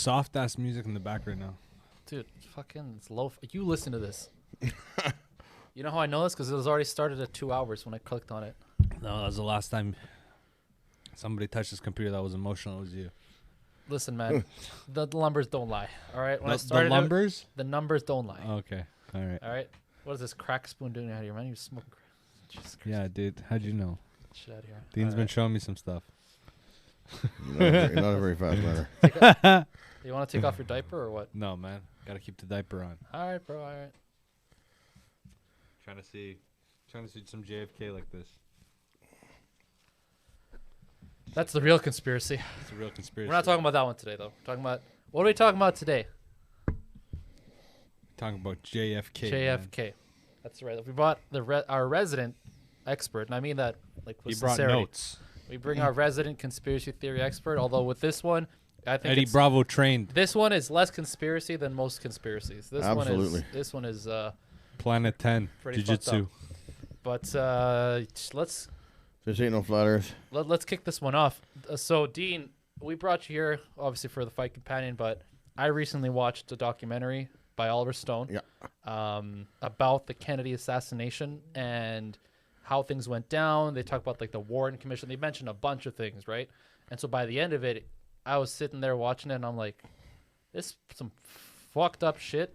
soft ass music in the back right now. Dude, fucking, it's low. You listen to this. You know how I know this? Because it was already started at 2 hours when I clicked on it. No, that was the last time somebody touched this computer that was emotional. It was you. Listen, man, the numbers don't lie. All right, when I The started numbers? the numbers don't lie. Okay. All right. All right, what is this crack spoon doing out here, man? You smoking crack? Jesus Christ. Yeah, dude. How'd you know? Shit out of here. Dean's All been right. showing me some stuff. You're not a very fast learner. You want to take off your diaper or what? No, man. Gotta keep the diaper on. All right, bro. All right. Trying to see some JFK like this. That's the real conspiracy. It's a real conspiracy. We're not talking about that one today, though. We're talking about what are we talking about today? Talking about JFK. JFK. Man. That's right. We brought our resident expert, and I mean that like with He brought sincerity. notes. We bring our resident conspiracy theory expert. Although with this one, I think Eddie Bravo trained. this one is less conspiracy than most conspiracies. This Absolutely. This one is Planet 10. pretty fucked Jiu-Jitsu. up. But let's This ain't no flat Earth. let's kick this one off. So Dean, we brought you here obviously for the Fight Companion, but I recently watched a documentary by Oliver Stone. Yeah. About the Kennedy assassination and how things went down. They talk about like the Warren Commission. They mentioned a bunch of things, right? And so by the end of it, I was sitting there watching it, and I'm like, this is some fucked up shit.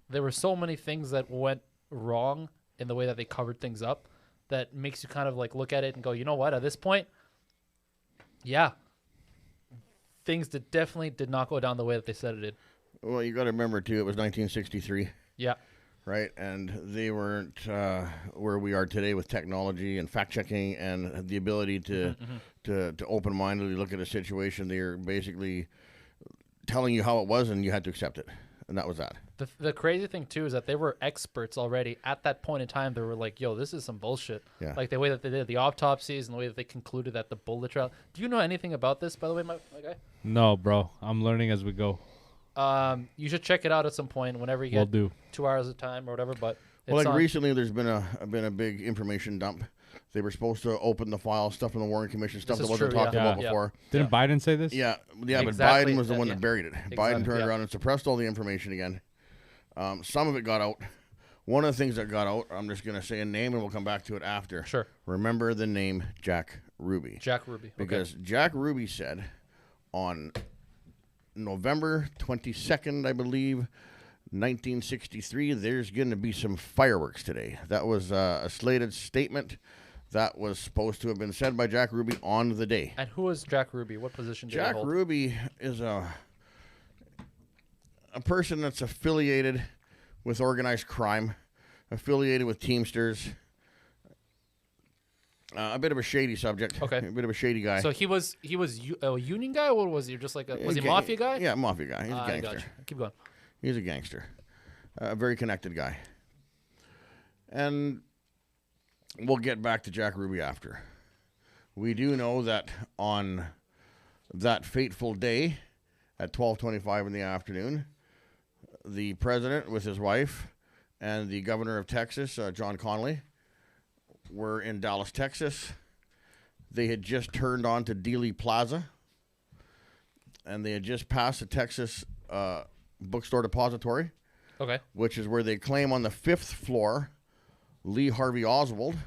There were so many things that went wrong in the way that they covered things up that makes you kind of like look at it and go, you know what? At this point, yeah, things that definitely did not go down the way that they said it did. Well, you got to remember, too, it was 1963. Yeah. Right, and they weren't where we are today with technology and fact-checking and the ability to open-mindedly look at a situation. They're basically telling you how it was, and you had to accept it, and that was that. The crazy thing, too, is that they were experts already. At that point in time, they were like, yo, this is some bullshit. Yeah. Like the way that they did the autopsies and the way that they concluded that the bullet trial. Do you know anything about this, by the way, my guy? No, bro. I'm learning as we go. You should check it out at some point whenever you We'll get do. 2 hours of time or whatever. But Well, it's like on- recently, there's been a big information dump. They were supposed to open the file, stuff from the Warren Commission, stuff This that is wasn't true, talked yeah. about Yeah. before. Didn't Biden say this? Yeah, but Exactly, Biden was the one yeah. that buried it. Exactly, Biden turned yeah. around and suppressed all the information again. Some of it got out. One of the things that got out, I'm just going to say a name and we'll come back to it after. Sure. Remember the name Jack Ruby. Jack Ruby. Because Jack Ruby said on November 22nd, I believe, 1963, there's going to be some fireworks today. That was a slated statement that was supposed to have been said by Jack Ruby on the day. And who is Jack Ruby? What position did he Jack hold? Ruby is a person that's affiliated with organized crime, affiliated with Teamsters. A bit of a shady subject. Okay. A bit of a shady guy. So he was a union guy, or was he just like was he a mafia guy? Yeah, mafia guy. He's a I gangster. gotcha. Keep going. He's a gangster. A very connected guy. And we'll get back to Jack Ruby after. We do know that on that fateful day at 12:25 in the afternoon, the president with his wife and the governor of Texas, John Connally, were in Dallas, Texas. They had just turned on to DEEEEP Plaza, and they had just passed the Texas Bookstore Depository, Okay. which is where they claim on the 5th floor, Lee Harvey Oswald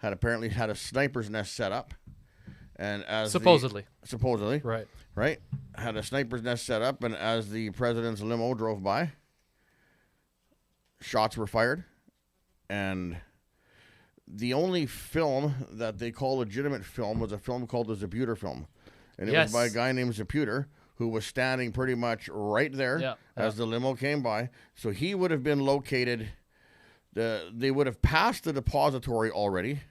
apparently had a sniper's nest set up. And as Supposedly. supposedly, Right. had a sniper's nest set up, and as the president's limo drove by, shots were fired, and the only film that they call legitimate film was a film called the Zaputer film, and it was by a guy named Zaputer, who was standing pretty much right there as the limo came by. So he would have been located, they would have passed the depository already,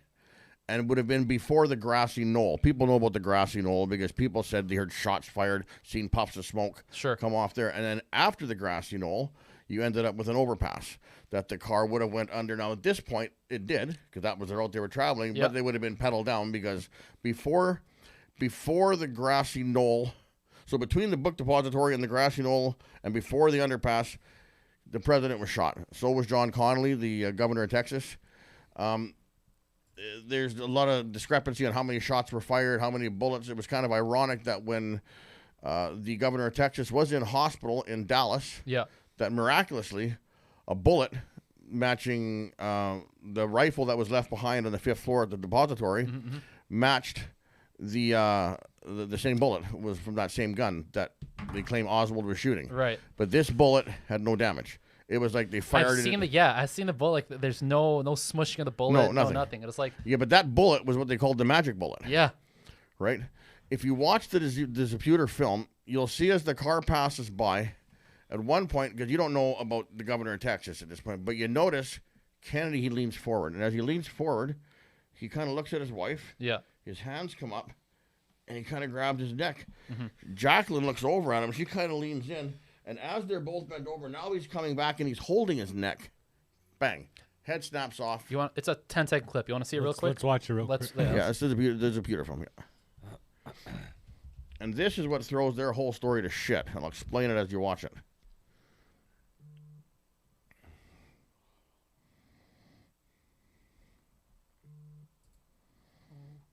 and would have been before the grassy knoll. People know about the grassy knoll because people said they heard shots fired, seen puffs of smoke come off there. And then after the grassy knoll, you ended up with an overpass that the car would have went under. Now, at this point, it did, because that was the route they were traveling, but they would have been pedaled down because before the grassy knoll, so between the book depository and the grassy knoll and before the underpass, the president was shot. So was John Connally, the governor of Texas. There's a lot of discrepancy on how many shots were fired, how many bullets. It was kind of ironic that when the governor of Texas was in hospital in Dallas. Yeah. That miraculously, a bullet matching the rifle that was left behind on the 5th floor at the depository matched the same bullet. Was from that same gun that they claim Oswald was shooting. Right. But this bullet had no damage. It was like they fired I've seen the bullet. Like, there's no smushing of the bullet. No, nothing. No, nothing. It was like... Yeah, but that bullet was what they called the magic bullet. Yeah. Right? If you watch the Zapruder film, you'll see as the car passes by, at one point, because you don't know about the governor of Texas at this point, but you notice Kennedy, he leans forward. And as he leans forward, he kind of looks at his wife. Yeah. His hands come up, and he kind of grabs his neck. Jacqueline looks over at him. She kind of leans in. And as they're both bent over, now he's coming back, and he's holding his neck. Bang. Head snaps off. It's a 10-second clip. You want to see it real quick? Let's watch it real quick. Yeah, this is a Zapruder film. Yeah. And this is what throws their whole story to shit. And I'll explain it as you watch it.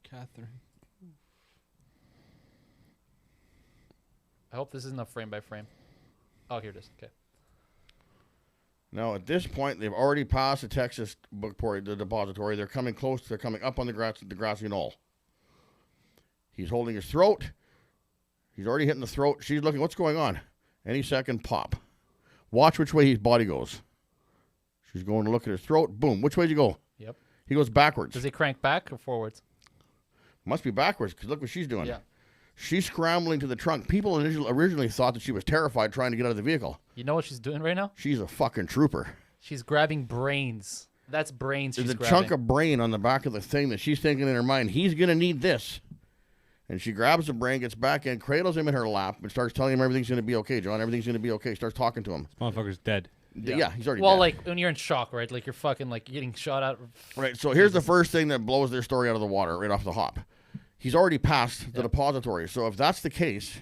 Catherine. I hope this isn't a frame by frame. Oh, here it is. Okay. Now, at this point, they've already passed the Texas bookport, the depository. They're coming close. They're coming up on the grassy knoll. He's holding his throat. He's already hitting the throat. She's looking. What's going on? Any second, pop. Watch which way his body goes. She's going to look at his throat. Boom. Which way does he go? Yep. He goes backwards. Does he crank back or forwards? Must be backwards, because look what she's doing. Yeah. She's scrambling to the trunk. People originally thought that she was terrified trying to get out of the vehicle. You know what she's doing right now? She's a fucking trooper. She's grabbing brains. That's brains she's There's a grabbing. chunk of brain on the back of the thing that she's thinking in her mind, he's going to need this. And she grabs the brain, gets back in, cradles him in her lap, and starts telling him everything's going to be okay, John. Everything's going to be okay. Starts talking to him. This motherfucker's dead. Yeah, he's already well, dead. like, when you're in shock, right? Like, you're fucking, like, getting shot at. Right, so here's the first thing that blows their story out of the water right off the hop. He's already passed the depository. So if that's the case,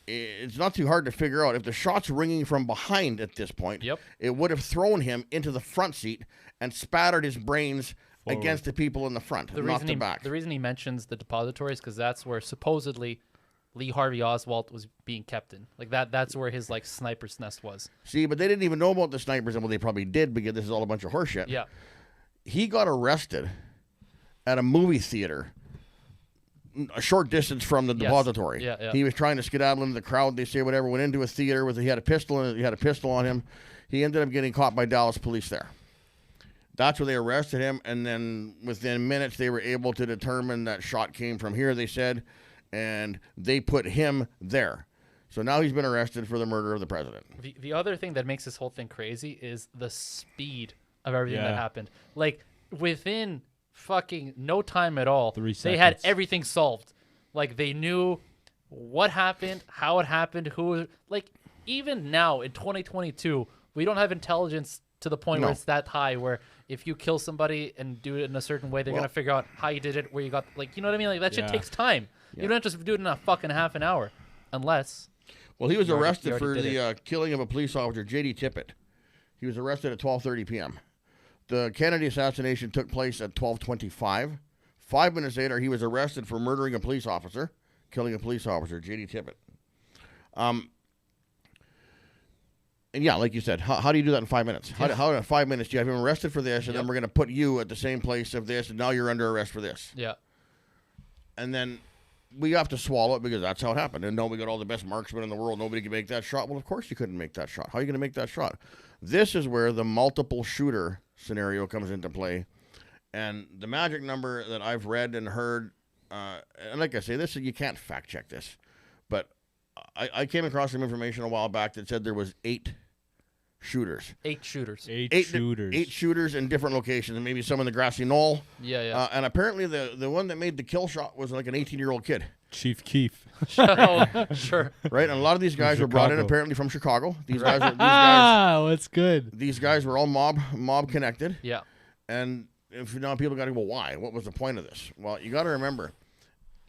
it's not too hard to figure out. If the shot's ringing from behind at this point, it would have thrown him into the front seat and spattered his brains against the people in the front, not the back. The reason he mentions the depository is because that's where supposedly Lee Harvey Oswald was being kept in. Like, that's where his, like, sniper's nest was. See, but they didn't even know about the snipers, and well, they probably did, because this is all a bunch of horseshit. Yeah. He got arrested at a movie theater a short distance from the depository. Yeah. He was trying to skedaddle into the crowd. They say whatever. Went into a theater with he had a pistol on him. He ended up getting caught by Dallas police there. That's where they arrested him, and then within minutes they were able to determine that shot came from here. They said, and they put him there. So now he's been arrested for the murder of the president. The other thing that makes this whole thing crazy is the speed of everything that happened. Like, within fucking no time at all, 3 seconds. they had everything solved. Like, they knew what happened, how it happened, who. Like, even now in 2022, we don't have intelligence to the point where it's that high, where if you kill somebody and do it in a certain way, they're gonna figure out how you did it, where you got, like, you know what I mean? Like, that shit takes time. You don't just do it in a fucking half an hour, unless. Well, he was arrested for the killing of a police officer, J.D. Tippett. He was arrested at 12:30 p.m. The Kennedy assassination took place at 12:25. 5 minutes later, he was arrested for murdering a police officer, killing a police officer, J.D. Tippett. And yeah, like you said, how do you do that in 5 minutes? How in 5 minutes do you have him arrested for this, and then we're going to put you at the same place of this, and now you're under arrest for this? Yeah. And then we have to swallow it because that's how it happened. And no, we got all the best marksmen in the world. Nobody can make that shot. Well, of course you couldn't make that shot. How are you going to make that shot? This is where the multiple shooter scenario comes into play. And the magic number that I've read and heard, and like I say, this you can't fact check this, but I came across some information a while back that said there was 8 shooters. 8 shooters. 8 shooters. 8 shooters in different locations, and maybe some in the grassy knoll. Yeah. And apparently the one that made the kill shot was like an 18-year-old kid. Chief Keef. Oh, sure. Right, and a lot of these guys were brought in apparently from Chicago. These guys, what's good? These guys were all mob connected. Yeah. And if now people got to go, well, why? What was the point of this? Well, you got to remember,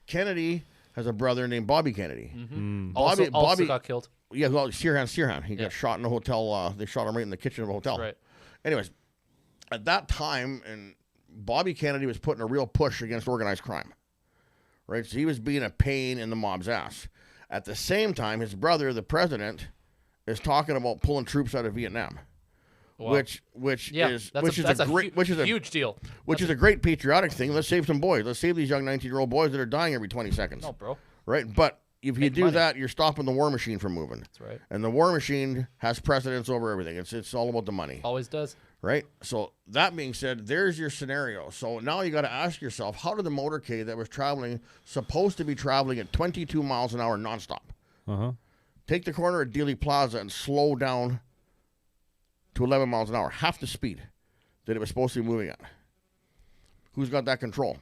Kennedy has a brother named Bobby Kennedy. Mm-hmm. Bobby got killed. Yeah, well, Sirhan. He got shot in a hotel. They shot him right in the kitchen of a hotel. Right. Anyways, at that time, and Bobby Kennedy was putting a real push against organized crime. Right, so he was being a pain in the mob's ass. At the same time, his brother, the president, is talking about pulling troops out of Vietnam. Wow. Which is a huge deal. Which is a great patriotic thing. Let's save some boys. Let's save these young 19-year-old boys that are dying every 20 seconds. No, bro. Right? But if you do that, you're stopping the war machine from moving. That's right. And the war machine has precedence over everything. It's all about the money. Always does. Right? So that being said, there's your scenario. So now you got to ask yourself, how did the motorcade that was supposed to be traveling at 22 miles an hour nonstop, take the corner at Dealey Plaza and slow down to 11 miles an hour, half the speed that it was supposed to be moving at? Who's got that control?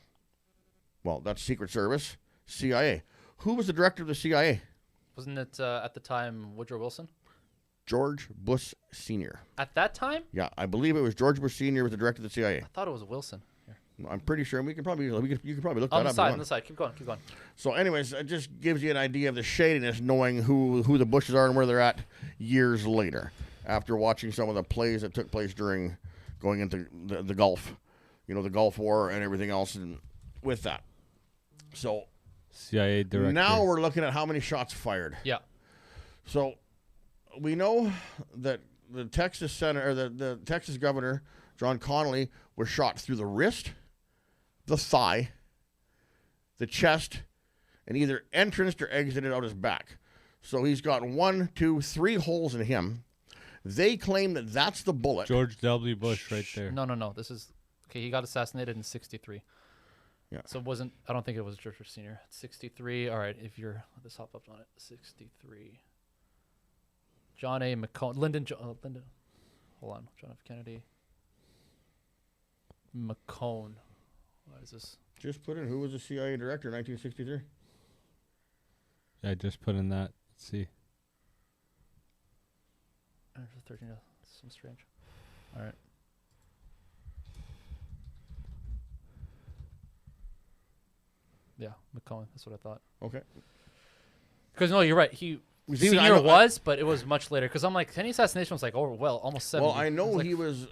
Well, that's Secret Service, CIA. Who was the director of the CIA? Wasn't it at the time Woodrow Wilson? George Bush Sr. At that time? Yeah, I believe it was George Bush Sr. was the director of the CIA. I thought it was Wilson. Here. I'm pretty sure. You could probably look that up. On the side. Keep going. So anyways, it just gives you an idea of the shadiness, knowing who the Bushes are and where they're at years later, after watching some of the plays that took place during going into the Gulf, the Gulf War and everything else, and with that. So CIA director. Now we're looking at how many shots fired. Yeah. So we know that the Texas senator, or the Texas governor, John Connally, was shot through the wrist, the thigh, the chest, and either entranced or exited out his back. So he's got 1, 2, 3 holes in him. They claim that that's the bullet. George W. Bush right there. No. This is okay. He got assassinated in '63. Yeah. So it wasn't. I don't think it was George Bush Sr. 63. All right. If you're, let's hop up on it. 63. John A. McCone. Lyndon. Hold on. John F. Kennedy. McCone. What is this? Just put in who was the CIA director in 1963. I just put in that. Let's see. 13. Some strange. All right. Yeah, McCone. That's what I thought. Okay. Because no, you're right. Senior was, but it was much later. Because I'm like, any assassination was like, almost 70. Well, I know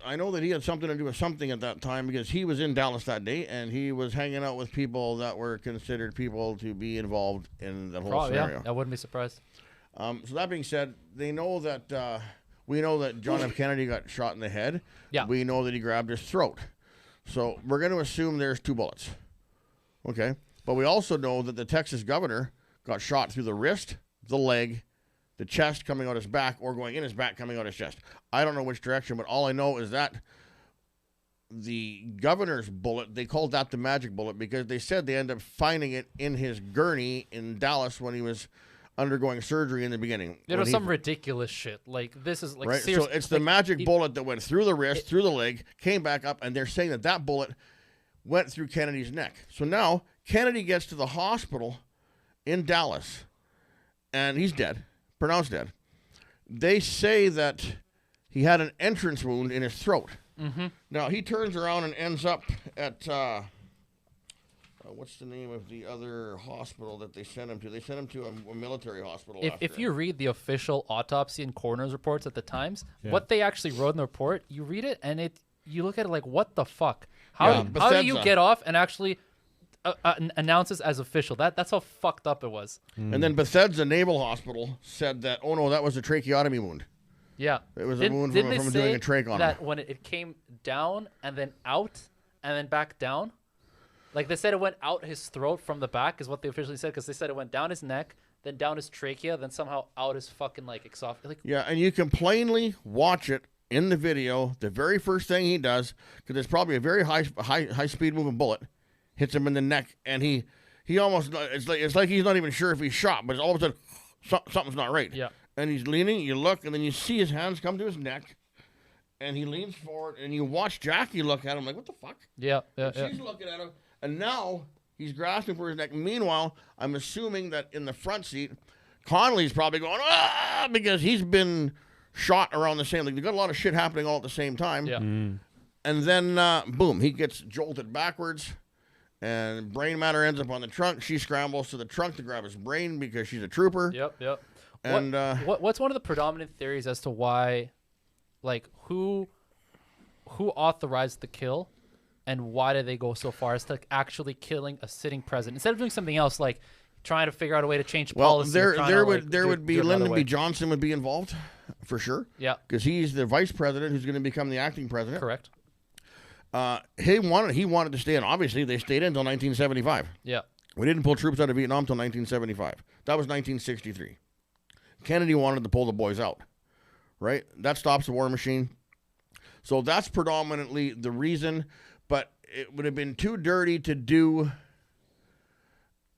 I know that he had something to do with something at that time, because he was in Dallas that day and he was hanging out with people that were considered people to be involved in the whole scenario. Yeah, I wouldn't be surprised. So that being said, they know that we know that John F. Kennedy got shot in the head. Yeah. We know that he grabbed his throat. So we're going to assume there's 2 bullets. Okay. But we also know that the Texas governor got shot through the wrist, the leg, the chest coming out his back, or going in his back, coming out his chest. I don't know which direction, but all I know is that the governor's bullet, they called that the magic bullet because they said they ended up finding it in his gurney in Dallas when he was undergoing surgery in the beginning. It was some ridiculous shit. Like, this is like, right? So it's the magic bullet that went through the wrist, through the leg, came back up, and they're saying that bullet went through Kennedy's neck. So now Kennedy gets to the hospital in Dallas, and he's dead, pronounced dead. They say that he had an entrance wound in his throat. Mm-hmm. Now, he turns around and ends up at, what's the name of the other hospital that they sent him to? They sent him to a military hospital. If you read the official autopsy and coroner's reports at the Times, what they actually wrote in the report, you read it, and you look at it like, what the fuck? How do you get off and actually announce this as official? That's how fucked up it was. And then Bethesda Naval Hospital said that, oh no, that was a tracheotomy wound. Yeah. It was a wound from doing a trach on that him. when it came down and then out and then back down? Like, they said it went out his throat from the back is what they officially said, because they said it went down his neck, then down his trachea, then somehow out his fucking, like, esophagus. Like, yeah, and you can plainly watch it in the video. The very first thing he does, because it's probably a very high speed moving bullet, hits him in the neck, and he almost, it's like he's not even sure if he's shot, but all of a sudden something's not right. Yeah. And he's leaning, you look, and then you see his hands come to his neck, and he leans forward, and you watch Jackie look at him like, what the fuck? Yeah. She's looking at him, and now he's grasping for his neck. Meanwhile, I'm assuming that in the front seat, Connolly's probably going, because he's been shot around the same. Like, they've got a lot of shit happening all at the same time. Yeah. And then, boom, he gets jolted backwards, and brain matter ends up on the trunk. She scrambles to the trunk to grab his brain because she's a trooper. Yep. And what's one of the predominant theories as to why, like, who authorized the kill, and why did they go so far as to actually killing a sitting president instead of doing something else? Like, trying to figure out a way to change Well, policy. there would be Lyndon B. Johnson would be involved, for sure. Yeah. Because he's the vice president who's going to become the acting president. Correct. He wanted to stay in. Obviously, they stayed in until 1975. Yeah. We didn't pull troops out of Vietnam until 1975. That was 1963. Kennedy wanted to pull the boys out, right? That stops the war machine. So that's predominantly the reason, but it would have been too dirty to do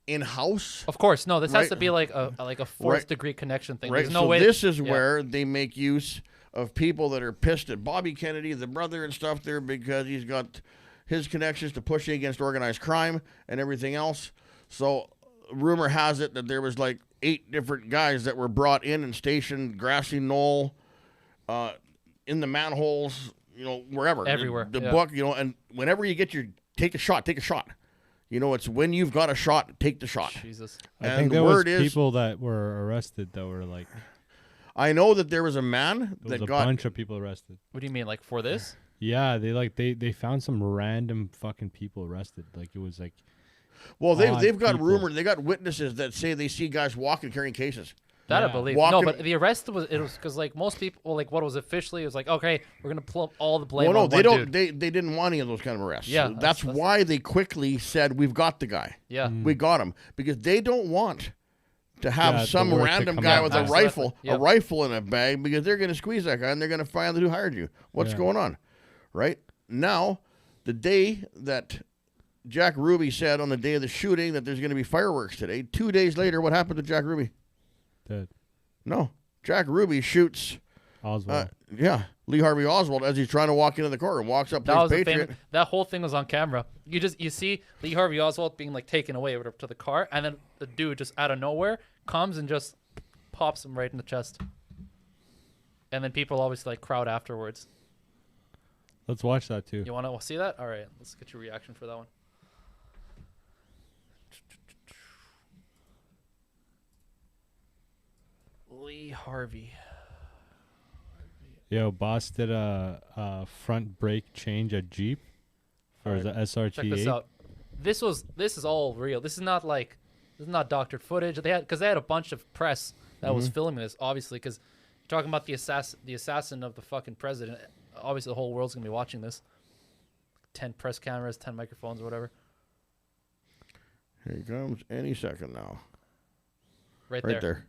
in-house. Of course, no. This right? has to be like a fourth degree connection thing. There's no so way. This is where they make use of people that are pissed at Bobby Kennedy, the brother and stuff there, because he's got his connections to pushing against organized crime and everything else. So rumor has it that there was like 8 different guys that were brought in and stationed Grassy Knoll, in the manholes, wherever. Everywhere. The book, and whenever you get take a shot. It's when you've got a shot, take the shot. Jesus. I think there was people that were arrested that were like. I know that there was a man There was that got a bunch of people arrested. What do you mean, like for this? Yeah, they found some random fucking people arrested. Like it was like. Well, they've got people. rumors. They got witnesses that say they see guys walking carrying cases. That I Yeah. believe. Walking- No, but the arrest was because like most people, like what was officially, it was like, okay, we're gonna pull all the blame. Well, no, on they one don't. Dude. They didn't want any of those kind of arrests. Yeah, So that's- that's why they quickly said we've got the guy. Yeah. We got him because they don't want to have Yeah, the some word to random come guy out. with a Absolutely. rifle, Yep. a rifle in a bag, because they're going to squeeze that guy and they're going to find out who hired you. What's Yeah. going on, right now? The day that Jack Ruby said on the day of the shooting that there's going to be fireworks today. 2 days later, what happened to Jack Ruby? Dead. No, Jack Ruby shoots. Oswald. Lee Harvey Oswald as he's trying to walk into the court and walks up to That his was Patriot. that whole thing was on camera. You see Lee Harvey Oswald being like taken away over to the car, and then the dude just out of nowhere comes and just pops him right in the chest. And then people always like crowd afterwards. Let's watch that too. You want to see that? All right, let's get your reaction for that one. Lee Harvey. Yo, boss did a front brake change at Jeep for the SRT8. Check this out. This is all real. This is not doctored footage. They had a bunch of press that was filming this, obviously, because you're talking about the assassin of the fucking president. Obviously, the whole world's gonna be watching this. 10 press cameras, 10 microphones, or whatever. Here he comes any second now. Right Right there. there.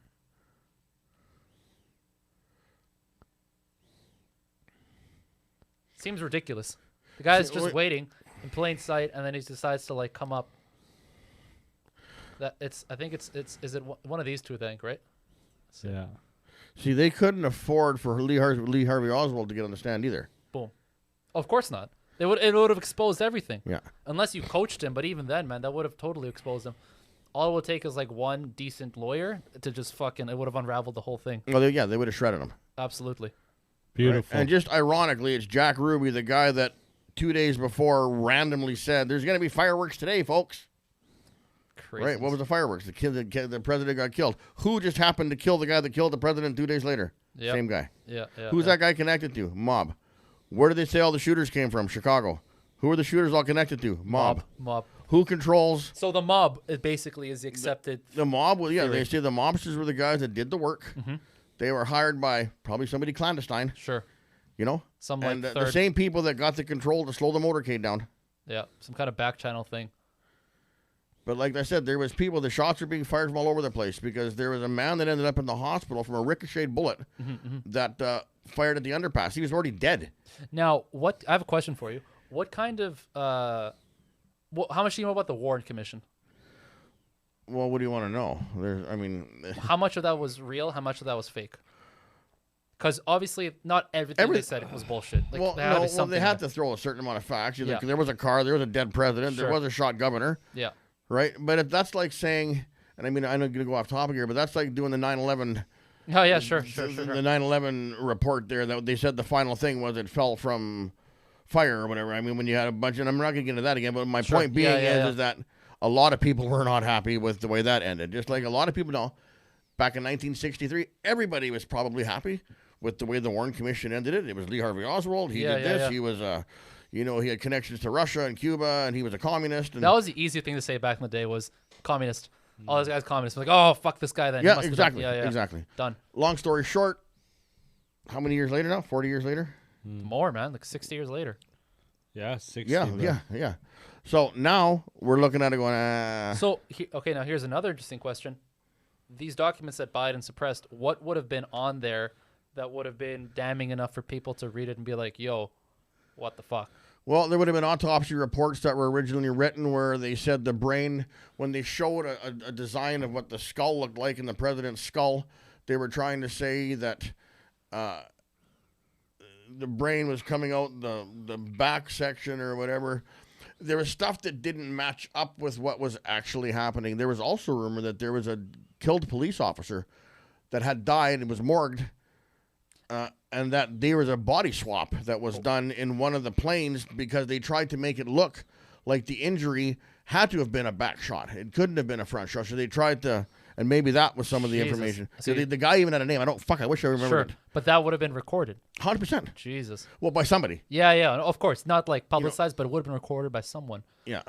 Seems ridiculous. The guy's just wait. waiting in plain sight, and then he decides to like come up. I think it's is it one of these two? I think, right? Yeah. See, they couldn't afford for Lee Harvey Oswald to get on the stand either. Boom. Of course not. It would have exposed everything. Yeah. Unless you coached him, but even then, man, that would have totally exposed him. All it would take is like one decent lawyer to just fucking. It would have unraveled the whole thing. Well, they would have shredded him. Absolutely. Beautiful. Right? And just ironically, it's Jack Ruby, the guy that 2 days before randomly said, "There's going to be fireworks today, folks." Crazy. Right? What was the fireworks? The president got killed. Who just happened to kill the guy that killed the president 2 days later? Yep. Same guy. Yeah. Who's that guy connected to? Mob. Where did they say all the shooters came from? Chicago. Who are the shooters all connected to? Mob. Mob. Who controls So the mob, it basically is the accepted. the mob? Well, yeah, theory. they say the mobsters were the guys that did the work. They were hired by probably somebody clandestine, Sure. you know? Some like And the third. same people that got the control to slow the motorcade down. Yeah. Some kind of back channel thing. But like I said, there was people, the shots were being fired from all over the place because there was a man that ended up in the hospital from a ricocheted bullet that fired at the underpass. He was already dead. Now, I have a question for you. What kind of how much do you know about the Warren Commission? Well, what do you want to know? How much of that was real? How much of that was fake? Because obviously, not everything they said was bullshit. Like, well, there had to be no, something they had there. to throw a certain amount of facts. Yeah. There was a car, there was a dead president, there Sure. was a shot governor, Yeah. right? But if that's like saying, and I mean, I'm not going to go off topic here, but that's like doing the 9/11. Oh yeah, sure. The 9/11 report there that they said the final thing was it fell from fire or whatever. I mean, when you had a bunch, and I'm not going to get into that again, but my Sure. point being Yeah. is that a lot of people were not happy with the way that ended. Just like a lot of people know, back in 1963, everybody was probably happy with the way the Warren Commission ended it. It was Lee Harvey Oswald. He did this. Yeah. He was he had connections to Russia and Cuba, and he was a communist. And That was the easy thing to say back in the day was communist. All those guys comments like, "Oh, fuck this guy." Then Yeah, exactly. Yeah, exactly. Done. Long story short, how many years later now? 40 years later? More, man. Like 60 years later. Yeah, 60. Yeah. So now we're looking at it going, So, okay, now here's another interesting question. These documents that Biden suppressed, what would have been on there that would have been damning enough for people to read it and be like, yo, what the fuck? Well, there would have been autopsy reports that were originally written where they said the brain, when they showed a design of what the skull looked like in the president's skull, they were trying to say that the brain was coming out the back section or whatever. There was stuff that didn't match up with what was actually happening. There was also a rumor that there was a killed police officer that had died and was morgued, and that there was a body swap that was done in one of the planes because they tried to make it look like the injury had to have been a back shot. It couldn't have been a front shot. So they tried to, and maybe that was some of the information. So the guy even had a name. I wish I remembered it. But that would have been recorded. 100%. Jesus. Well, by somebody. Yeah, of course. Not like publicized, but it would have been recorded by someone. Yeah.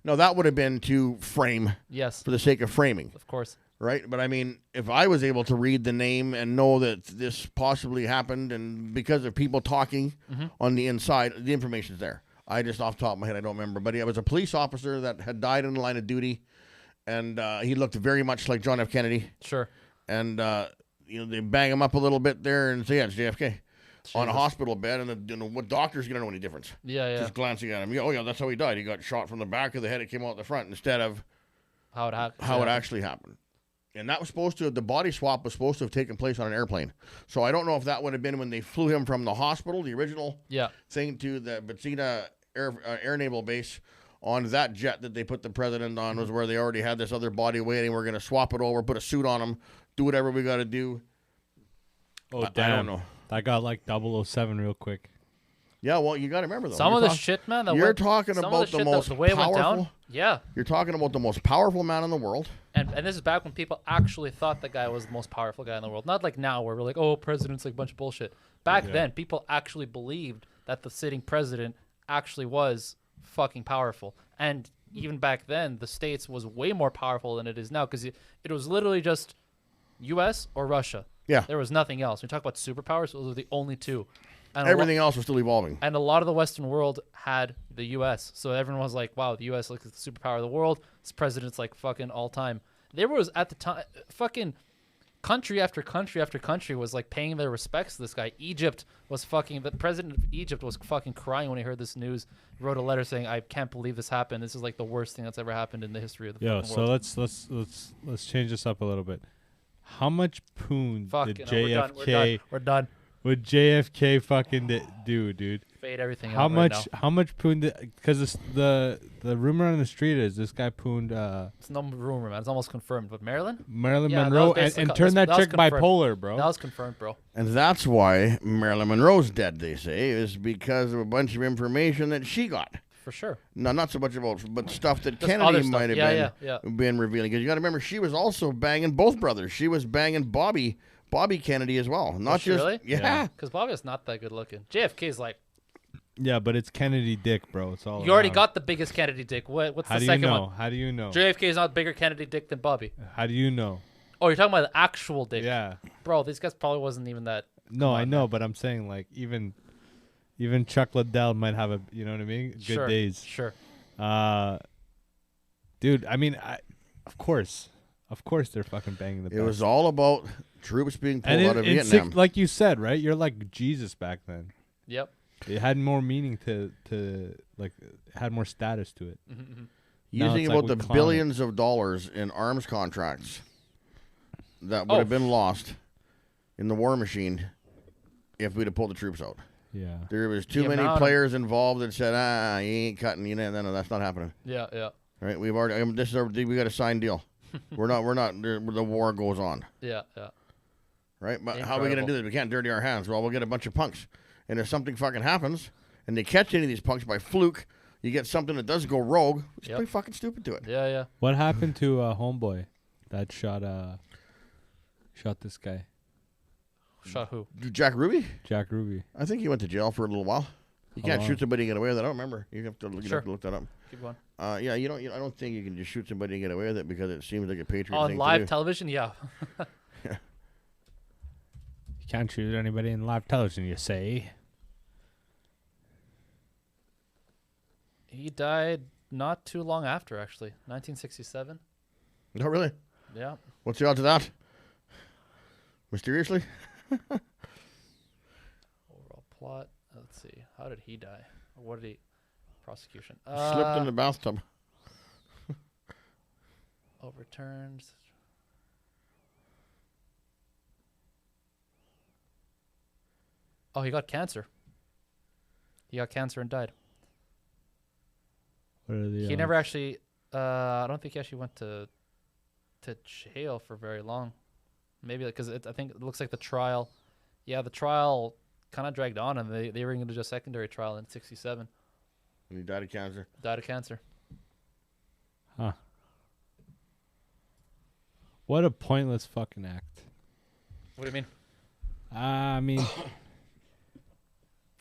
No, that would have been to frame. Yes. For the sake of framing. Of course. Right? But I mean, if I was able to read the name and know that this possibly happened, and because of people talking on the inside, the information's there. I just, off the top of my head, I don't remember. But it was a police officer that had died in the line of duty, and he looked very much like John F. Kennedy. Sure. And, they bang him up a little bit there and say, yeah, it's JFK. Jesus. On a hospital bed, and what doctor's going to know any difference? Yeah. Just glancing at him. Oh, yeah, that's how he died. He got shot from the back of the head. It came out the front instead of how it actually happened. And that was the body swap was supposed to have taken place on an airplane. So I don't know if that would have been when they flew him from the hospital, the original thing, to the Betsina Air Naval Base. On that jet that they put the president on was where they already had this other body waiting. We're going to swap it over, put a suit on him, do whatever we got to do. Oh, damn. I don't know. That got like 007 real quick. Yeah, well, you got to remember, though. Some of the shit, man. You're talking about the most the way it went down. powerful. Yeah. You're talking about the most powerful man in the world. And this is back when people actually thought the guy was the most powerful guy in the world. Not like now where we're like, oh, president's like a bunch of bullshit. Back then, people actually believed that the sitting president actually was fucking powerful. And even back then, the States was way more powerful than it is now because it was literally just U.S. or Russia. Yeah. There was nothing else. When you talk about superpowers, those were the only two. And everything else was still evolving. And a lot of the Western world had the U.S. So everyone was like, wow, the U.S. looks like the superpower of the world. This president's like fucking all time. There was at the time fucking country after country after country was like paying their respects to this guy. Egypt was fucking, the president of Egypt was fucking crying when he heard this news. He wrote a letter saying, I can't believe this happened. This is like the worst thing that's ever happened in the history of the world. So let's change this up a little bit. How much poon did JFK? We're done. What JFK fucking do, dude? Fade everything. How out much? Right now. How much poon? Because the rumor on the street is this guy pooned. It's no rumor, man. It's almost confirmed. But Marilyn Monroe, and turned that chick bipolar, bro. That was confirmed, bro. And that's why Marilyn Monroe's dead. They say is because of a bunch of information that she got. For sure. No, not so much about, but stuff that just Kennedy might have been been revealing. Because you got to remember, she was also banging both brothers. She was banging Bobby Kennedy as well. Not just really? Yeah. Because Bobby's not that good looking. JFK's like. Yeah, but it's Kennedy dick, bro. It's all. You already got the biggest Kennedy dick. What's the second one? How do you know? JFK's not bigger Kennedy dick than Bobby. How do you know? Oh, you're talking about the actual dick. Yeah. Bro, these guys probably wasn't even that. No, I know, but I'm saying like even Chuck Liddell might have you know what I mean? Good days. Sure. Dude, I mean, of course they're fucking banging the best. It was all about troops being pulled out of Vietnam. Like you said, right? You're like Jesus back then. Yep. It had more meaning to like, it had more status to it. Mm-hmm. Using about the billions of dollars in arms contracts that would have been lost in the war machine if we'd have pulled the troops out. Yeah. There was too many players involved that said, you ain't cutting, no, that's not happening. Yeah. Right? We've already, we got a signed deal. we're not, the war goes on. Yeah. Right? But how are we going to do this? We can't dirty our hands. Well, we'll get a bunch of punks. And if something fucking happens and they catch any of these punks by fluke, you get something that does go rogue, it's pretty fucking stupid to it. Yeah. What happened to Homeboy that shot this guy? Shot who? Jack Ruby? Jack Ruby. I think he went to jail for a little while. You can't shoot somebody and get away with it. I don't remember. You have to look that up. Keep going. Yeah, I don't think you can just shoot somebody and get away with it because it seems like a patriot On thing live to do. television, yeah. You can't shoot anybody in live television, you say? He died not too long after, actually. 1967. No, really? Yeah. What's the odds of that? Mysteriously? Overall plot. Let's see. How did he die? Or what did he... Prosecution. Slipped in the bathtub. Overturned. Oh, he got cancer. He got cancer and died. What are the He never actually... I don't think he actually went to jail for very long. Maybe because I think it looks like the trial... Yeah, the trial kind of dragged on, and they were going to do a secondary trial in 67. And he died of cancer. Died of cancer. Huh. What a pointless fucking act. What do you mean? I mean,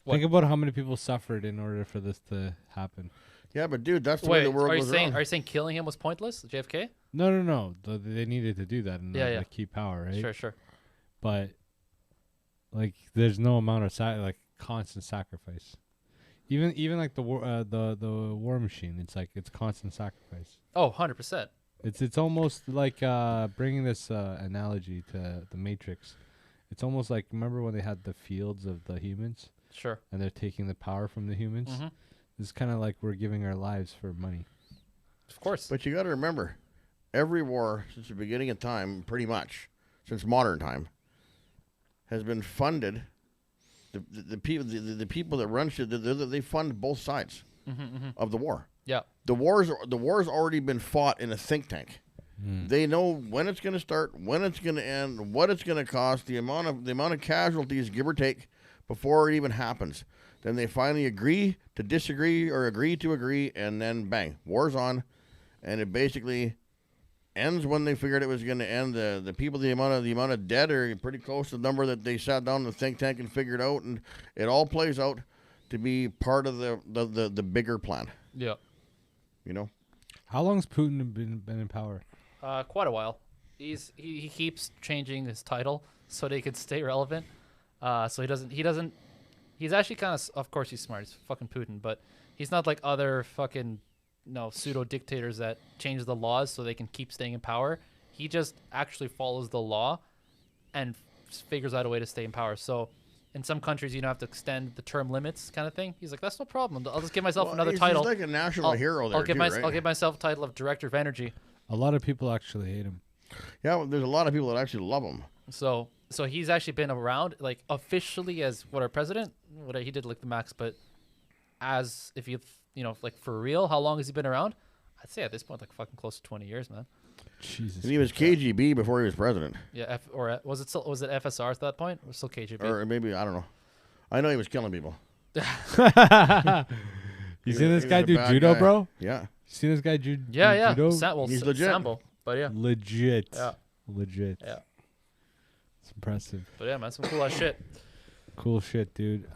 What? think about how many people suffered in order for this to happen. Yeah, but dude, that's the way the world are you goes saying around. are you saying killing him was pointless, JFK? No. They needed to do that in order Yeah. to keep power, right? Sure. But like, there's no amount of constant sacrifice. Even like the war machine, it's constant sacrifice. Oh, 100%. It's almost like bringing this analogy to the Matrix. It's almost like, remember when they had the fields of the humans Sure. and they're taking the power from the humans? Mm-hmm. It's kind of like we're giving our lives for money. Of course. But you got to remember, every war since the beginning of time, pretty much, since modern time, has been funded. The people that run shit, they fund both sides of the war. Yeah. The war's already been fought in a think tank. They know when it's going to start, when it's going to end, what it's going to cost, the amount of casualties, give or take, before it even happens. Then they finally agree to disagree or agree to agree, and then bang, war's on, and it basically ends when they figured it was going to end. The people, the amount of dead are pretty close to the number that they sat down in the think tank and figured out, and it all plays out to be part of the bigger plan. Yeah. You know. How long's Putin been in power? Quite a while. He keeps changing his title so they could stay relevant. So he doesn't. He's actually kind of course he's smart. He's fucking Putin, but he's not like other fucking pseudo dictators that change the laws so they can keep staying in power. He just actually follows the law and figures out a way to stay in power. So in some countries, you don't have to extend the term limits, kind of thing. He's like, that's no problem. I'll just give myself another title. He's like a national hero there, I'll give myself a title of Director of Energy. A lot of people actually hate him. Yeah, well, there's a lot of people that actually love him. So he's actually been around, like, officially as our president. He did like the max, but as if like for real, how long has he been around? I'd say at this point, like fucking close to 20 years, man. Jesus. And he was KGB before he was president. Yeah, was it FSR at that point, or still KGB? Or maybe, I don't know. I know he was killing people. You seen this he guy was a do bad judo, guy. bro? Yeah. You seen this guy do Yeah. judo? He's legit. Sambo, but yeah. Legit. Yeah. Legit. Yeah. It's impressive. But yeah, man, some cool ass shit. Cool shit, dude.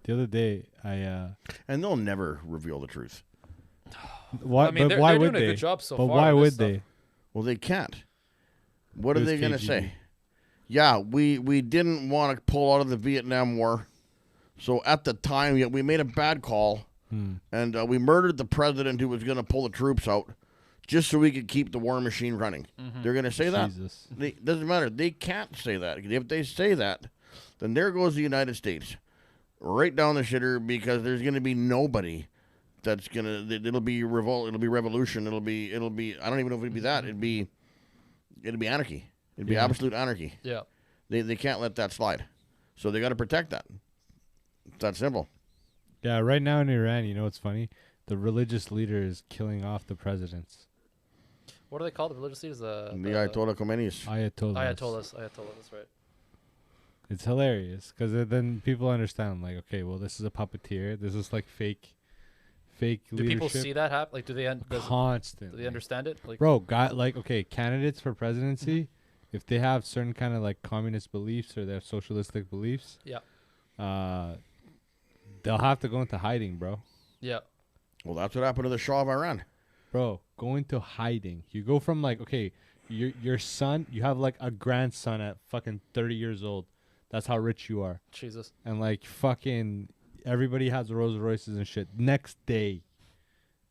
The other day, And they'll never reveal the truth. why? I mean, but why they're would doing a they? good job so but far why with would this they? stuff. Well, they can't. What It are was they going to KGB. say? Yeah, we didn't want to pull out of the Vietnam War. So at the time, we made a bad call. And we murdered the president who was going to pull the troops out just so we could keep the war machine running. They're going to say that? Jesus. Doesn't matter. They can't say that. If they say that, then there goes the United States. Right down the shitter, because there's going to be nobody that's going to... It'll be revolt. It'll be revolution. It'll be... I don't even know if it'd be that. It'd be anarchy. It'd be absolute anarchy. Yeah. They can't let that slide. So they got to protect that. It's that simple. Yeah, right now in Iran, you know what's funny? The religious leader is killing off the presidents. What are they called? The religious leaders? The Ayatollah Khomeini's. Ayatollahs. Ayatollah, that's right. It's hilarious because then people understand, like, okay, well, this is a puppeteer. This is like fake Do leadership. people see that happen? Like, do they Constantly. do they understand it? Like, Bro, okay, candidates for presidency, if they have certain kind of like communist beliefs or they have socialistic beliefs, yeah. they'll have to go into hiding, bro. Yeah. Well, that's what happened to the Shah of Iran. Bro, go into hiding. You go from like, okay, your son, you have like a grandson at fucking 30 years old. That's how rich you are. Jesus. And like fucking everybody has Rolls Royces and shit. Next day,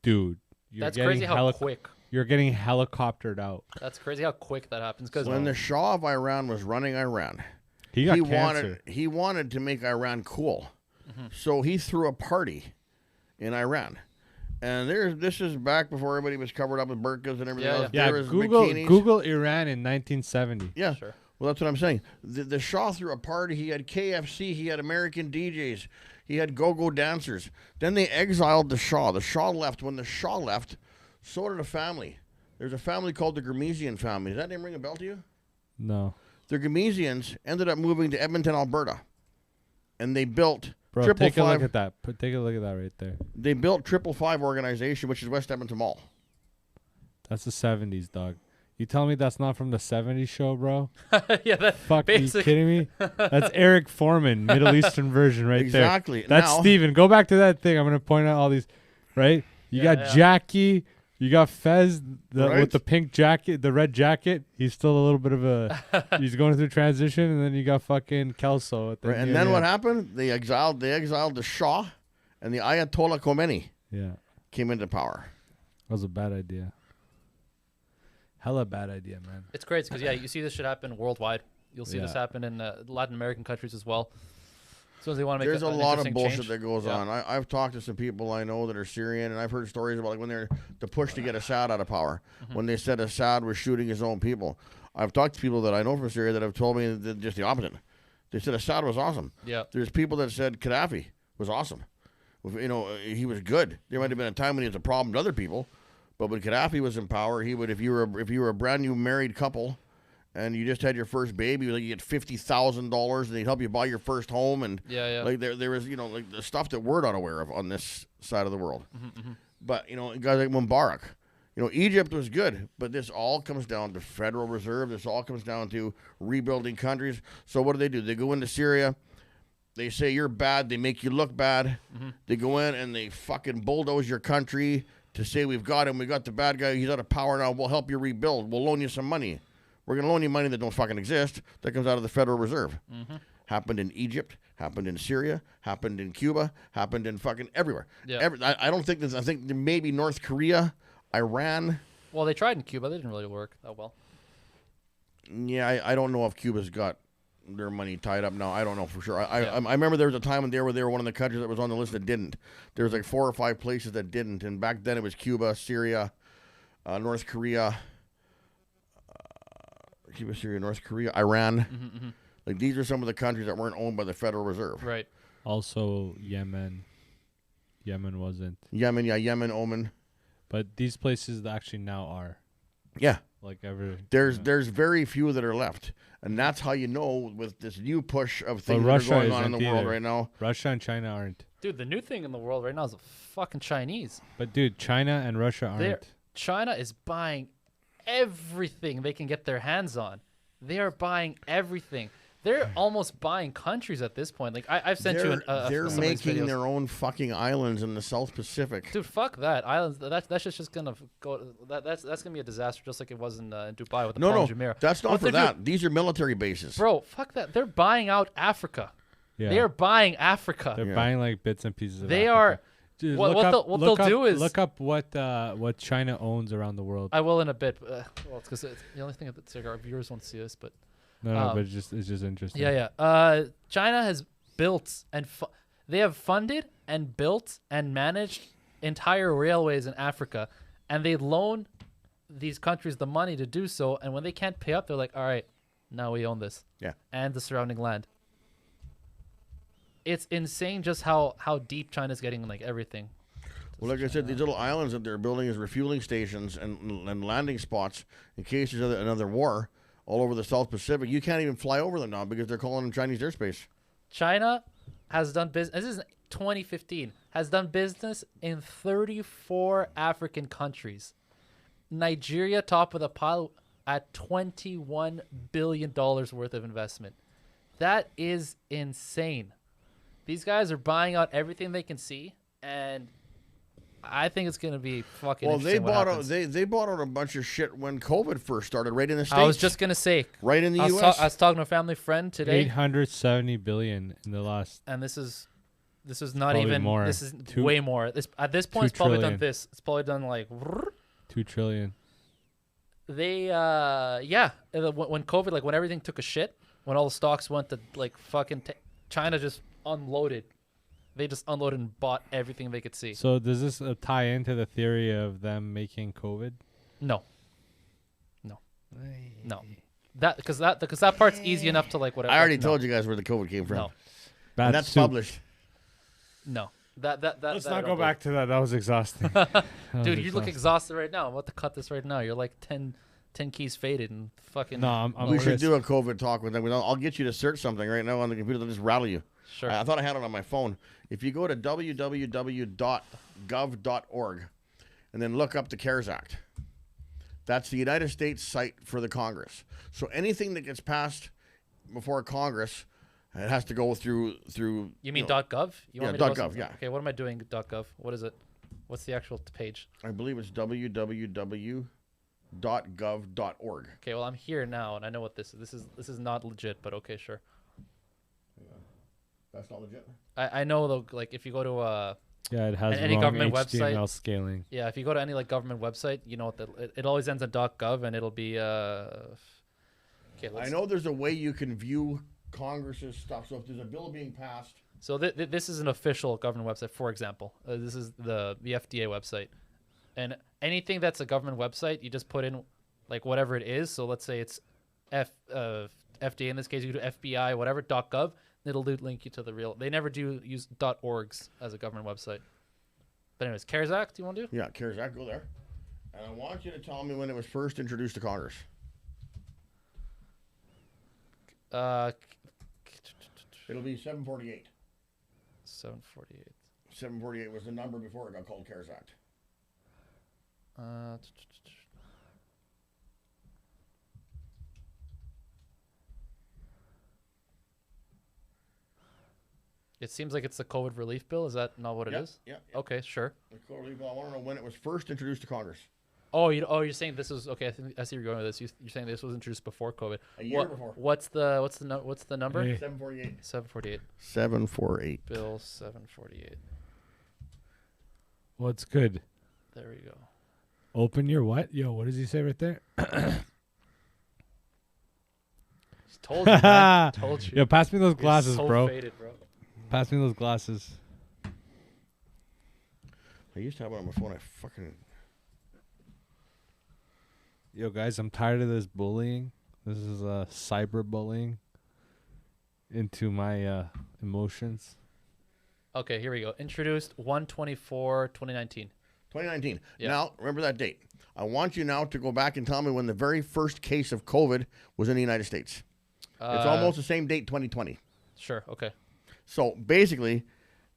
dude, That's crazy how quick. You're getting helicoptered out. That's crazy how quick that happens. Because When the Shah of Iran was running Iran, he got cancer. He wanted to make Iran cool. So he threw a party in Iran. And this is back before everybody was covered up with burqas and everything else. Yeah, there was Google Iran in 1970. Yeah, sure. Well, that's what I'm saying. The Shah threw a party. He had KFC. He had American DJs. He had go-go dancers. Then they exiled the Shah. The Shah left. When the Shah left, so did a family. There's a family called the Gurmezian family. Does that name ring a bell to you? No. The Gurmezians ended up moving to Edmonton, Alberta. And they built... Bro, take a look at that. Take a look at that right there. They built 555 organization, which is West Edmonton Mall. That's the 70s, dog. You tell me that's not from the 70s show, bro? Yeah, that Fuck, are you kidding me? That's Eric Foreman, Middle Eastern version right exactly. there. That's now, Steven. Go back to that thing. I'm going to point out all these, right? You got Jackie. You got Fez with the pink jacket, the red jacket. He's still a little bit of a... he's going through transition. And then you got fucking Kelso. At the and then what happened? They exiled the Shah, and the Ayatollah Khomeini came into power. That was a bad idea. Hella bad idea, man. It's crazy because, you see this shit happen worldwide. You'll see this happen in Latin American countries as well. As soon as they want to make There's a lot of bullshit change. that goes on. I've talked to some people I know that are Syrian, and I've heard stories about like when they're the push to get Assad out of power. When they said Assad was shooting his own people. I've talked to people that I know from Syria that have told me that just the opposite. They said Assad was awesome. Yeah. There's people that said Gaddafi was awesome. He was good. There might have been a time when he was a problem to other people, but when Gaddafi was in power, he would if you were a brand new married couple and you just had your first baby, like you get $50,000 and they'd help you buy your first home, and like there was like the stuff that we're not aware of on this side of the world. But guys like Mubarak, Egypt was good, but this all comes down to Federal Reserve. This all comes down to rebuilding countries. So what do? They go into Syria. They say you're bad. They make you look bad. They go in and they fucking bulldoze your country to say we've got him. We got the bad guy. He's out of power now. We'll help you rebuild. We'll loan you some money. We're going to loan you money that don't fucking exist, that comes out of the Federal Reserve. Happened in Egypt, happened in Syria, happened in Cuba, happened in fucking everywhere. Yeah. I don't think I think maybe North Korea, Iran. Well, they tried in Cuba. They didn't really work that well. Yeah, I don't know if Cuba's got their money tied up now. I don't know for sure. I remember there was a time when they were one of the countries that was on the list that didn't. There was like 4 or 5 places that didn't, and back then it was Cuba, Syria, North Korea. Cuba, Syria, North Korea, Iran. Like these are some of the countries that weren't owned by the Federal Reserve. Right. Also Yemen. Yemen wasn't. Yemen, Oman. But these places actually now are. Yeah. Like there's very few that are left. And that's how you know with this new push of things that are going on in the world right now. Russia and China aren't. Dude, the new thing in the world right now is the fucking Chinese. But dude, China and Russia aren't. China is buying everything they can get their hands on. They are buying everything. They're almost buying countries at this point. Like I've sent you they're making their own fucking islands in the South Pacific. Dude, fuck that. Islands that's just gonna go that's gonna be a disaster, just like it was in Dubai with the Jumeirah. That's not for that. These are military bases. Bro, fuck that. They're buying out Africa. Yeah. They are buying Africa. They're buying like bits and pieces of They Africa. are Dude, what they'll do is look up what China owns around the world. I will in a bit. Well, it's because the only thing that our viewers won't see this, but no, but it's just interesting. Yeah. China has built and they have funded and built and managed entire railways in Africa, and they loan these countries the money to do so. And when they can't pay up, they're like, "All right, now we own this." Yeah. And the surrounding land. It's insane just how deep China's getting in like everything. Well, like I said, these little islands that they're building as refueling stations and landing spots in case there's another war all over the South Pacific. You can't even fly over them now because they're calling them Chinese airspace. China has done business. This is 2015. Has done business in 34 African countries. Nigeria top of the pile at $21 billion worth of investment. That is insane. These guys are buying out everything they can see, and I think it's gonna be fucking. Well, they bought out. They bought out a bunch of shit when COVID first started, right in the States. I was just gonna say, right in the U.S. I was talking to a family friend today. 870 billion in the last. And this is not even more. This is way more. At this point, it's probably done this. It's probably done like 2 trillion. They when COVID, like when everything took a shit, when all the stocks went to like fucking China just unloaded. They just unloaded and bought everything they could see. So does this tie into the theory of them making COVID? No. That because that part's easy enough to like whatever. I already told you guys where the COVID came from. No. And that's published. No. That Let's not go back to that. That was exhausting. Dude, you look exhausted right now. I'm about to cut this right now. You're like 10 keys faded and fucking. No, we should do a COVID talk with them. I'll get you to search something right now on the computer. They'll just rattle you. Sure. I thought I had it on my phone. If you go to www.gov.org and then look up the CARES Act, that's the United States site for the Congress. So anything that gets passed before Congress, it has to go through. You mean .gov? You want me to .gov. Yeah. Okay. What am I doing? .gov. What is it? What's the actual page? I believe it's www.gov.org. Okay. Well, I'm here now, and I know what this is. This is not legit, but okay, sure. That's not legit. I know though. Like if you go to it has any wrong government HTML website scaling. Yeah, if you go to any like government website, you know what it always ends on .gov, and it'll be Okay. I know there's a way you can view Congress's stuff. So if there's a bill being passed. So this is an official government website. For example, this is the FDA website, and anything that's a government website, you just put in like whatever it is. So let's say it's FDA in this case. You do FBI whatever .gov. It'll link you to the real. They never do use .orgs as a government website. But anyways, CARES Act. You want to do? Yeah, CARES Act. Go there, and I want you to tell me when it was first introduced to Congress. It'll be 748. 748. 748 was the number before it got called CARES Act. It seems like it's the COVID relief bill. Is that not what it is? Yeah. Okay, sure. The COVID relief bill. I want to know when it was first introduced to Congress. You're saying this is okay. I see you're going with this. You're saying this was introduced before COVID. A year before. What's the number? 748. 748. 748. Bill 748. What's good? There we go. Open your what? Yo, what does he say right there? Told you, man. Told you. Yo, pass me those glasses, so bro. Faded, bro. Pass me those glasses. I used to have it on my phone. I fucking. Yo, guys, I'm tired of this bullying. This is cyberbullying into my emotions. Okay, here we go. Introduced 1/24/2019. 2019. Yeah. Now, remember that date. I want you now to go back and tell me when the very first case of COVID was in the United States. It's almost the same date, 2020. Sure, okay. So basically,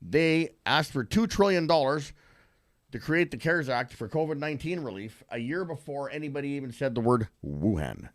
they asked for $2 trillion to create the CARES Act for COVID-19 relief a year before anybody even said the word Wuhan.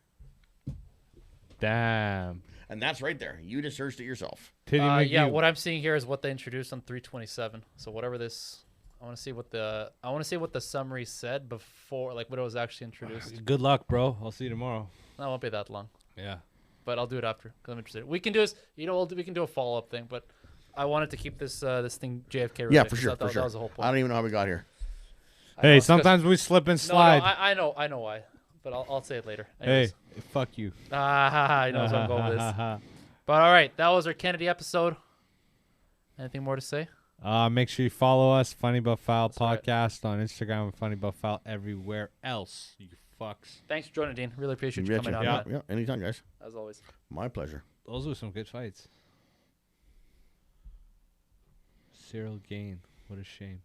Damn. And that's right there. You just searched it yourself. What I'm seeing here is what they introduced on 3/27. So whatever this, I want to see what the summary said before, like what it was actually introduced. Good luck, bro. I'll see you tomorrow. That won't be that long. Yeah. But I'll do it after because I'm interested. We can do this. We can do a follow up thing, but I wanted to keep this thing JFK related. Yeah, for sure. That was the whole point. I don't even know how we got here. Hey, sometimes we slip and slide. No, I know why, but I'll say it later. Anyways. Hey, fuck you. I know so I'm going with this. But all right, that was our Kennedy episode. Anything more to say? Make sure you follow us, Funny But Foul That's Podcast on Instagram and Funny But Foul everywhere else. You fucks. Thanks for joining, Dean. Really appreciate you coming on. Yeah, anytime, guys. As always. My pleasure. Those were some good fights. Cyril Gain. What a shame.